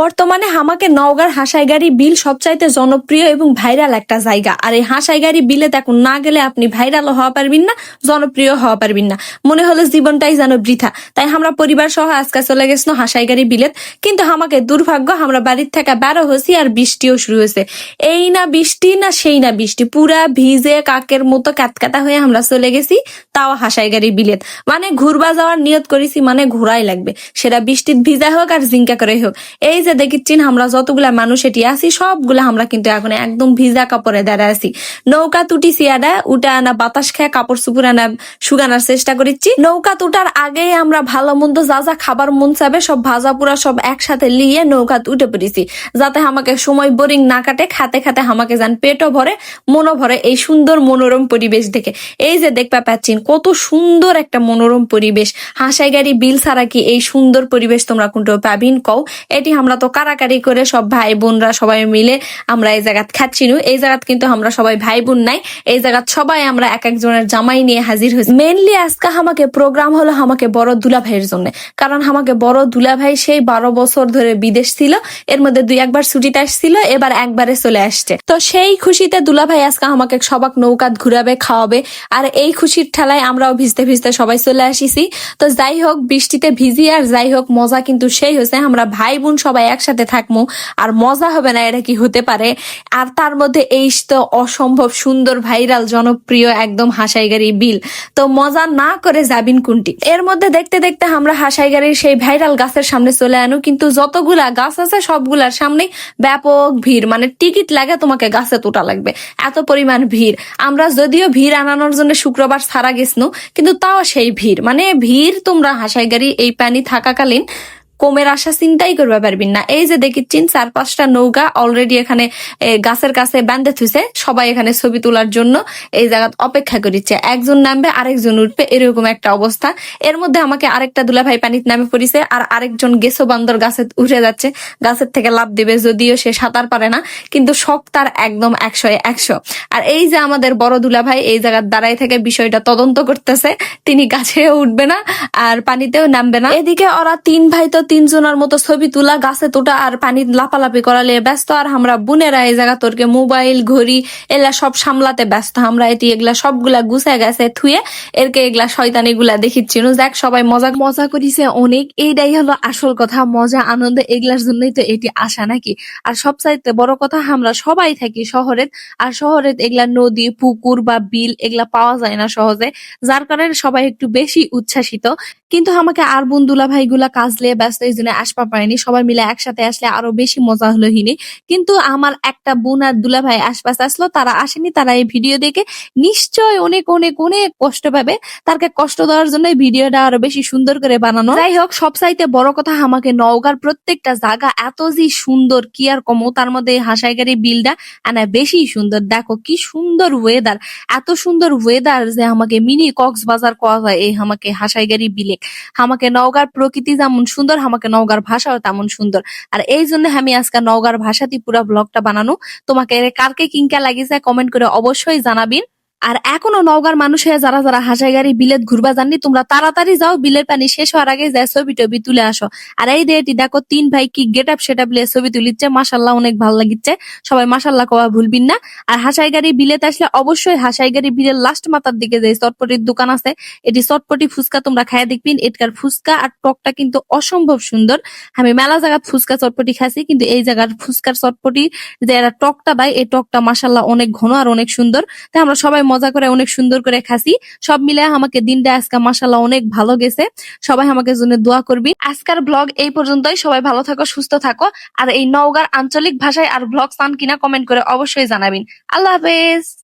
বর্তমানে হামাকে নওগাঁর হাসাইগাড়ি বিল সবচাইতে জনপ্রিয় এবং ভাইরাল একটা জায়গা। আর এই হাসাইগাড়ি বিলে দেখুন না গেলে আপনি ভাইরালও হওয়া পারবেন না, জনপ্রিয় হওয়া পারবেন না, মনে হলো জীবনটাই যেন বৃথা। তাই আমরা পরিবার সহ আজকে চলে গেছিল হাসাইগাড়ি বিলেত। কিন্তু আমাকে দুর্ভাগ্য, আমরা বাড়ির থেকে বেরো হয়েছি আর বৃষ্টিও শুরু হয়েছে। এই না বৃষ্টি না সেই না বৃষ্টি, পুরা ভিজে কাকের মতো কাতকাটা হয়ে আমরা চলে গেছি, তাও হাসাইগাড়ি বিলেত। মানে ঘুরবা যাওয়ার নিয়ত করেছি, মানে ঘোরাই লাগবে, সেটা বৃষ্টির ভিজা হোক আর জিঙ্কা করে হোক। এই যে দেখিচ্ছেন আমরা যতগুলা মানুষ এটি আছি সবগুলা আমরা কিন্তু এখন একদম ভিজা কাপড়ে দাঁড়ায় আছি। নৌকা তুটিছি আডা উঠা আনা বাতাস খেয়ে কাপড় চুপুর আনা শুকানোর চেষ্টা করেছি। নৌকা তুটার আগেই আমরা ভালো মন্দ যা যা খাবার মন চাবে সব ভাজা পুরা সব একসাথে লিয়ে নৌকা উঠে পড়েছি, যাতে আমাকে সময় বোরিং না কাটে। খাতে খাতে আমাকে যান পেটও ভরে মনও ভরে এই সুন্দর মনোরম পরিবেশ দেখে। এই যে দেখতে পাচ্ছেন কত সুন্দর একটা মনোরম পরিবেশ। হাসাইগাড়ি বিল ছাড়া কি এই সুন্দর পরিবেশ তোমরা কোনটা পাবিন কও? এটি আমরা তো কারাকারি করে সব ভাই বোনরা সবাই মিলে আমরা এই জায়গাত খাচ্ছি। এই জায়গাত কিন্তু আমরা সবাই ভাই বোন নাই, এই জায়গাত সবাই আমরা এক একজনের জামাই নিয়ে হাজির হয়েছি। মেনলি আজকে আমাকে প্রোগ্রাম হলো আমাকে বড় দুলা ভাইয়ের জন্য, কারণ আমাকে বড় দুলা ভাই সেই 12 বছর ধরে বিদেশ ছিল, এর মধ্যে 2-1 বার ছুটিতে আসছিল, এবার একবারে চলে আসছে। তো সেই খুশিতে দুলা ভাই আজকে আমাকে সবাক নৌকাত ঘুরাবে খাওয়াবে, আর এই খুশির ঠেলায় আমরাও ভিজতে ভিজতে সবাই চলে আসিছি। তো যাই হোক বৃষ্টিতে ভিজি আর যাই হোক মজা কিন্তু সেই হয়েছে। আমরা ভাই বোন সবাই একসাথে থাকবো, আর মজা হবে না এটা কি হতে পারে? আর তার মধ্যে এই তো অসম্ভব সুন্দর ভাইরাল জনপ্রিয় একদম হাসাইগাড়ি বিল। তো মজা না করে যাবিন কোনটি? এর মধ্যে দেখতে দেখতে আমরা হাসাইগাড়ির সেই ভাইরাল গাছের সামনে চলে আনো, কিন্তু যতগুলা গাছ আছে সবগুলার সামনে ব্যাপক ভিড়, মানে টিকিট লাগে তোমাকে গাছে তোটা লাগবে, এত পরিমাণ ভিড়। আমরা যদিও ভিড় আনানোর জন্য শুক্রবার ছাড়া গেছিনো, কিন্তু তাও সেই ভিড়, মানে ভিড় তোমরা হাসাইগাড়ি এই পানি থাকাকালীন কমের আশা চিন্তাই করবে পারবেন না। এই যে দেখিচ্ছেন 4-5টা নৌকা অলরেডি এখানে গাছের কাছে বান্ধে থুইছে, সবাই এখানে ছবি তোলার জন্য এই জায়গা অপেক্ষা করিচ্ছে। একজন নামবে আরেকজন উঠবে, এরকম একটা অবস্থা। এর মধ্যে আমাকে আরেকটা দুলাভাই পানিতে নামে পড়িছে, আর আরেকজন গেছো বান্দর গাছে উঠে যাচ্ছে, গাছের থেকে লাভ দিবে, যদিও সে সাঁতার পারে না, কিন্তু শখ তার একদম 100-100। আর এই যে আমাদের বড় দুলাভাই এই জায়গার দাঁড়ায় থেকে বিষয়টা তদন্ত করতেছে, তিনি গাছেও উঠবে না আর পানিতেও নামবে না। এদিকে ওরা 3 ভাই তো 3 জনের মতো ছবি তোলা, গাছে তোটা আর পানি লাপালাপি করালে ব্যস্ত, আর আমরা বোনেরা এই জায়গা তোরকে মোবাইল ঘড়ি এগুলা সব সামলাতে ব্যস্ত। আমরা এটি এগুলা সবগুলা গুছায় গেছে থুয়ে এরকে এগুলা শয়তানি গুলা দেখিচ্ছিল। যাক সবাই মজা করিছে অনেক, এইটাই হলো আসল কথা। মজা আনন্দ এগুলার জন্যই তো এটি আসা নাকি। আর সবচাইতে বড় কথা আমরা সবাই থাকি শহরে, আর শহরে এগুলা নদী পুকুর বা বিল এগুলা পাওয়া যায় না সহজে, যার কারণে সবাই একটু বেশি উচ্ছ্বাসিত। কিন্তু আমাকে আর বন্ধুলা ভাইগুলা কাজ লিয়ে ব্যস্ত, এই জন্য আসপা পারেনি। সবাই মিলে একসাথে আসলে আরো বেশি মজা হলো হিনি। কিন্তু আমার একটা বোন আর দুলা ভাই আশপাশে আসলো, তারা আসেনি, তারা এই ভিডিও দেখে নিশ্চয় অনেক অনেক অনেক কষ্ট পাবে। তারকে কষ্ট দেওয়ার জন্য ভিডিওটা আরো বেশি সুন্দর করে বানানো। যাই হোক সবচাইতে বড় কথা আমাকে নওগাঁর প্রত্যেকটা জায়গা এত যে সুন্দর কি আর কমো, তার মধ্যে হাসাইগাড়ি বিলটা আনা বেশি সুন্দর। দেখো কি সুন্দর ওয়েদার, এত সুন্দর ওয়েদার যে আমাকে মিনি কক্সবাজার কোয়া যায় এই আমাকে হাসাইগাড়ি বিলে। আমাকে নওগাঁর প্রকৃতি যেমন সুন্দর, আমাকে নওগাঁর ভাষাও তেমন সুন্দর। আর এই জন্য আমি আজকে নওগাঁর ভাষাতে পুরো ব্লগটা বানানো। তোমাকে কারকে কিংকা লাগিছে কমেন্ট করে অবশ্যই জানাবিন। আর এখনো নওগাঁর মানুষ হয়ে যারা যারা হাসাইগাড়ি বিলেত ঘুরবা জাননি, তোমরা তাড়াতাড়ি যাও, বিলের পানি শেষ হওয়ার আগে যায় ছবি টবি তুলে আসো। আর এই দেটি দেখো 3 ভাই কি গেট আপ সেট আপ লিয়ে ছবি তুলিচ্ছে, মাশাল্লাহ অনেক ভালো লাগিচ্ছে। সবাই মাশাল্লাহ কওয়া ভুলবিন না। আর হাসাইগাড়ি বিলেত আসলে অবশ্যই হাসাইগাড়ি বিলের লাস্ট মাথার দিকে যে চটপটির দোকান আছে, এটি চটপটি ফুচকা তোমরা খাইয়া দেখবিন। এটার ফুচকা আর টকটা কিন্তু অসম্ভব সুন্দর। আমি মেলা জায়গাত ফুচকা চটপটি খাইছি, কিন্তু এই জায়গার ফুচকার চটপটি যে এরা টকটা দেয়, এই টকটা মাশাল্লাহ অনেক ঘন আর অনেক সুন্দর। তাই আমরা সবাই মজা করে অনেক সুন্দর করে খাসি। সব মিলে আমাকে দিনটা আজকে মাশাআল্লাহ অনেক ভালো গেছে। সবাই আমাকে জন্য দোয়া করবি। আজকের ব্লগ এই পর্যন্তই। সবাই ভালো থাকো, সুস্থ থাকো। আর এই নওগাঁর আঞ্চলিক ভাষায় আর ব্লগ চান কিনা কমেন্ট করে অবশ্যই জানাবেন। আল্লাহ হাফেজ।